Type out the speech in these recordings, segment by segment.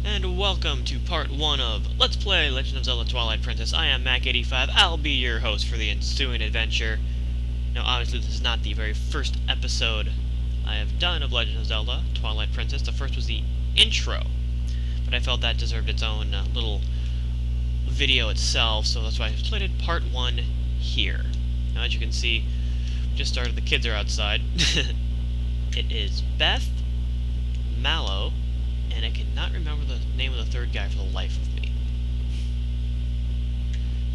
And welcome to part 1 of Let's Play Legend of Zelda Twilight Princess. I am Mac85. I'll be your host for the ensuing adventure. Now, obviously, this is not the very first episode I have done of Legend of Zelda Twilight Princess. The first was the intro, but I felt that deserved its own little video itself, so that's why I slated part 1 here. Now, as you can see, we just started. The kids are outside. It is Beth, Mallow, and I cannot remember the name of the third guy for the life of me.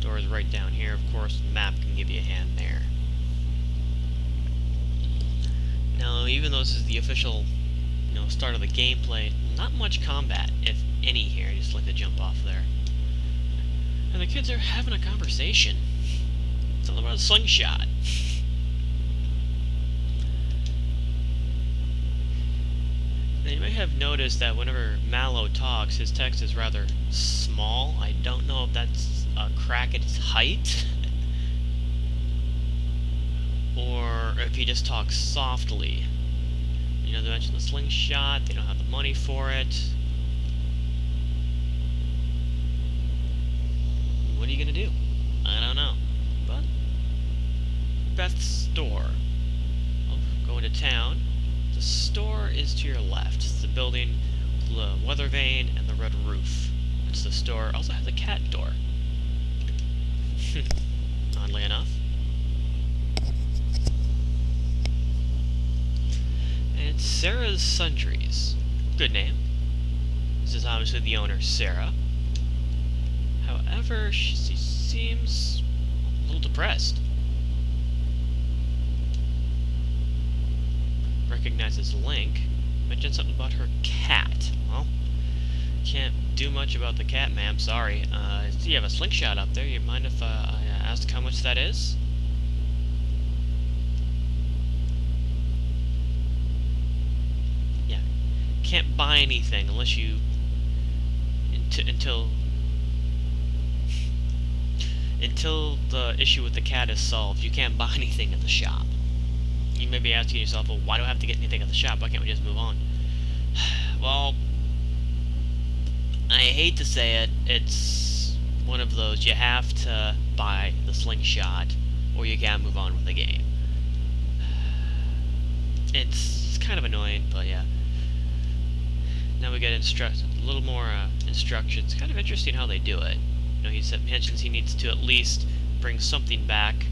Door is right down here. Of course, the map can give you a hand there. Now, even though this is the official, start of the gameplay, not much combat, if any, here. I just like to jump off there. And the kids are having a conversation. It's all about a slingshot. Now, you may have noticed that whenever Mallow talks, his text is rather small. I don't know if that's a crack at his height, or if he just talks softly. They mentioned the slingshot, they don't have the money for it. What are you gonna do? I don't know. But Beth's store. Oh, going to town. The store is to your left. It's the building with the weather vane and the red roof. It's the store. Also has a cat door. Oddly enough. And it's Sarah's Sundries. Good name. This is obviously the owner, Sarah. However, she seems a little depressed. Recognizes Link. Mentioned something about her cat. Well, can't do much about the cat, ma'am. Sorry. You have a slingshot up there. You mind if I ask how much that is? Yeah. Can't buy anything unless you until the issue with the cat is solved. You can't buy anything at the shop. You may be asking yourself, well, why do I have to get anything at the shop? Why can't we just move on? Well, I hate to say it, it's one of those, you have to buy the slingshot, or you can't move on with the game. It's kind of annoying, but yeah. Now we get a little more instructions. Kind of interesting how they do it. He mentions he needs to at least bring something back,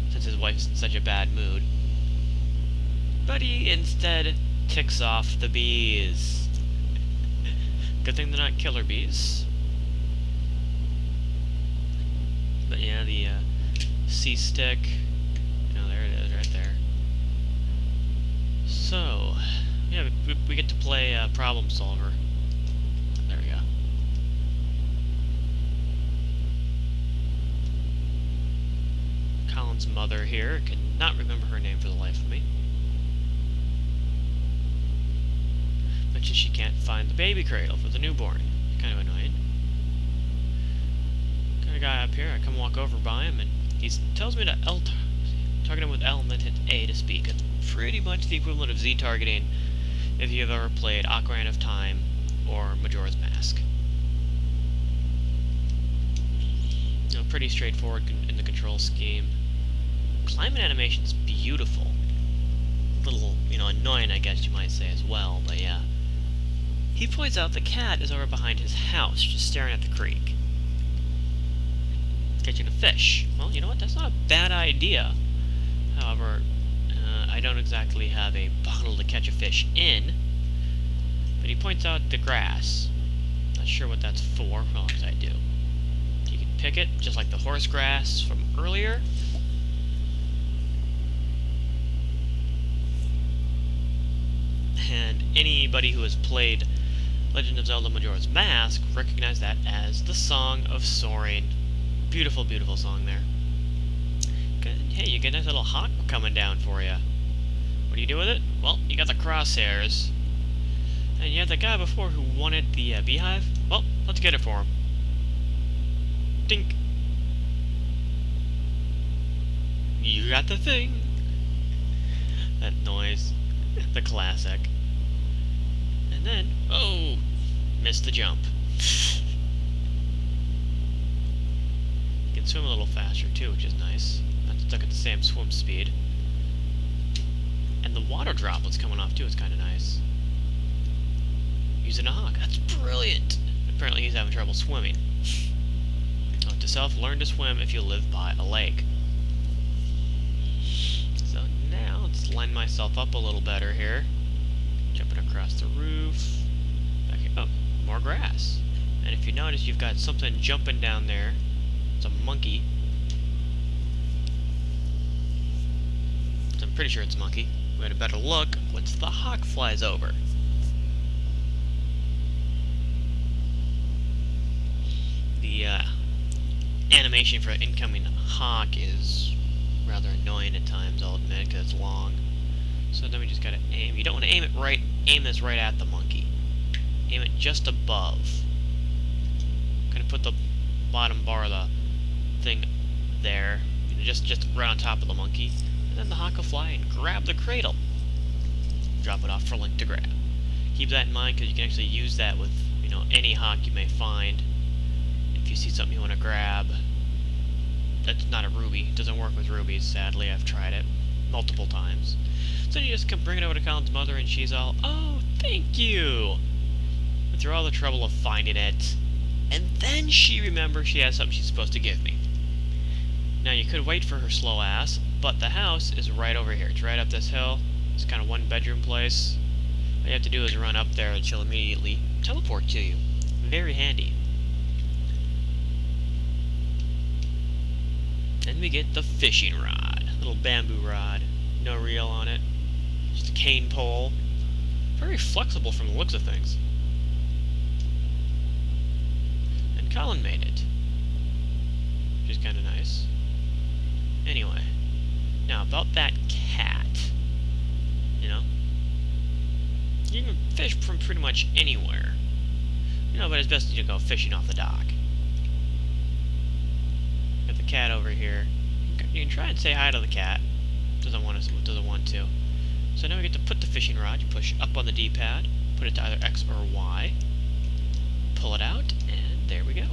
since his wife's in such a bad mood. But he instead ticks off the bees. Good thing they're not killer bees. But yeah, the C-stick, there it is right there. So, yeah, we get to play problem solver. There we go. Colin's mother here, cannot remember her name for the life of me. Mentions she can't find the baby cradle for the newborn. Kind of annoying. Got a guy up here. I come walk over by him, and he tells me to target him with L and then hit A to speak. It's pretty much the equivalent of Z targeting if you have ever played Ocarina of Time or Majora's Mask. Pretty straightforward in the control scheme. Climate animation's beautiful. A little, annoying, I guess you might say as well, but yeah. He points out the cat is over behind his house, just staring at the creek. Catching a fish. Well, you know what? That's not a bad idea. However, I don't exactly have a bottle to catch a fish in. But he points out the grass. Not sure what that's for. Well, because I do. You can pick it, just like the horse grass from earlier. And anybody who has played Legend of Zelda Majora's Mask recognize that as the Song of Soaring. Beautiful, beautiful song there. Hey, you get a nice little hawk coming down for you. What do you do with it? Well, you got the crosshairs. And you had the guy before who wanted the beehive. Well, let's get it for him. Dink. You got the thing. That noise. The classic. And then, oh, missed the jump. You can swim a little faster too, which is nice. Not stuck at the same swim speed. And the water droplets coming off too is kind of nice. Using a hawk. That's brilliant! Apparently he's having trouble swimming. Note to self, learn to swim if you live by a lake. So now, let's line myself up a little better here. Jumping across the roof. Back here. Oh, more grass. And if you notice, you've got something jumping down there. It's a monkey. I'm pretty sure it's a monkey. We had a better look once the hawk flies over. The animation for an incoming hawk is rather annoying at times, I'll admit, because it's long. So then we just gotta aim. You don't want to aim it right. Aim this right at the monkey. Aim it just above. Kind of put the bottom bar of the thing there, just right on top of the monkey, and then the hawk will fly and grab the cradle. Drop it off for Link to grab. Keep that in mind because you can actually use that with, you know, any hawk you may find. If you see something you want to grab, that's not a ruby. It doesn't work with rubies, sadly. I've tried it multiple times. So you just bring it over to Colin's mother, and she's all, "Oh, thank you!" Went through all the trouble of finding it, and then she remembers she has something she's supposed to give me. Now, you could wait for her slow ass, but the house is right over here. It's right up this hill. It's kind of one-bedroom place. All you have to do is run up there, and she'll immediately teleport to you. Very handy. Then we get the fishing rod. Little bamboo rod. No reel on it. Just a cane pole. Very flexible from the looks of things. And Colin made it. Which is kind of nice. Anyway. Now, about that cat. You know? You can fish from pretty much anywhere. You know, but it's best to go fishing off the dock. Got the cat over here. You can try and say hi to the cat. Doesn't want to. So now we get to put the fishing rod. You push up on the D-pad, put it to either X or Y, pull it out, and there we go.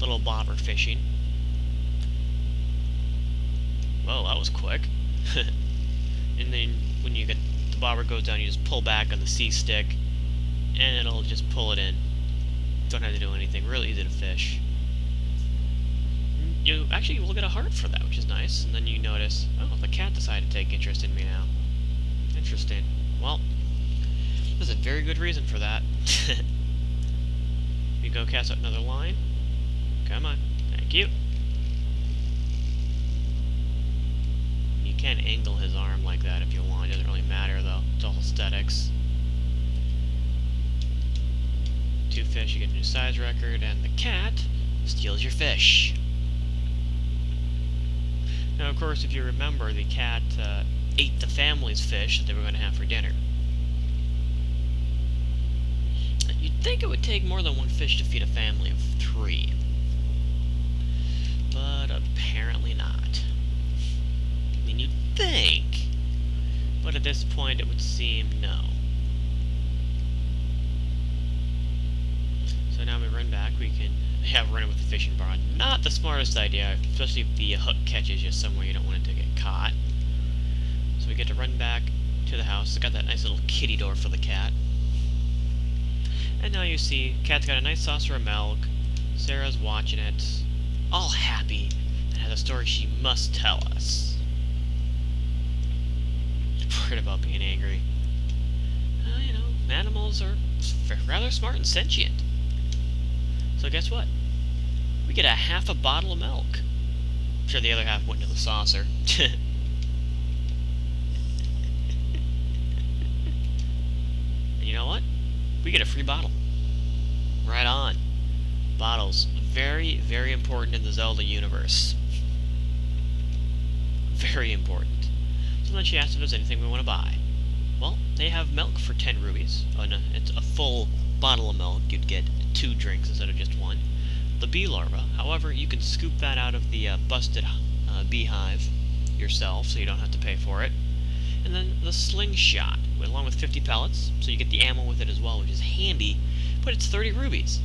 Little bobber fishing. Whoa, that was quick. And then when you get the bobber goes down, you just pull back on the C stick, and it'll just pull it in. Don't have to do anything. Really easy to fish. You actually will get a heart for that, which is nice. And then you notice, oh, the cat decided to take interest in me now. Interesting. Well, there's a very good reason for that. You go cast out another line. Come on. Thank you. You can angle his arm like that if you want. It doesn't really matter, though. It's all aesthetics. 2 fish, you get a new size record, and the cat steals your fish. Now, of course, if you remember, the cat ate the family's fish that they were going to have for dinner. You'd think it would take more than 1 fish to feed a family of 3. But apparently not. I mean, you'd think. But at this point, it would seem no. So now we run back. We can have running with the fishing rod. Not the smartest idea, especially if the hook catches you somewhere you don't want it to get caught. So we get to run back to the house. It's got that nice little kitty door for the cat. And now you see, cat's got a nice saucer of milk. Sarah's watching it, all happy, and has a story she must tell us. Worried about being angry. You know, animals are rather smart and sentient. So guess what? We get a half a bottle of milk. I'm sure the other half went into the saucer. And you know what? We get a free bottle. Right on. Bottles. Very, very important in the Zelda universe. Very important. So then she asked if there's anything we want to buy. Well, they have milk for 10 rubies. Oh no, it's a full bottle of milk. You'd get 2 drinks instead of just 1. The bee larva, however, you can scoop that out of the busted beehive yourself, so you don't have to pay for it. And then the slingshot, along with 50 pellets, so you get the ammo with it as well, which is handy, but it's 30 rubies.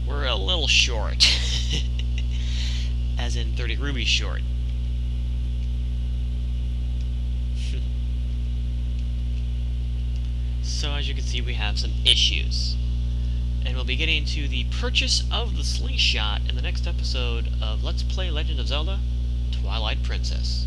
We're a little short. As in 30 rubies short. So as you can see, we have some issues. And we'll be getting to the purchase of the slingshot in the next episode of Let's Play Legend of Zelda Twilight Princess.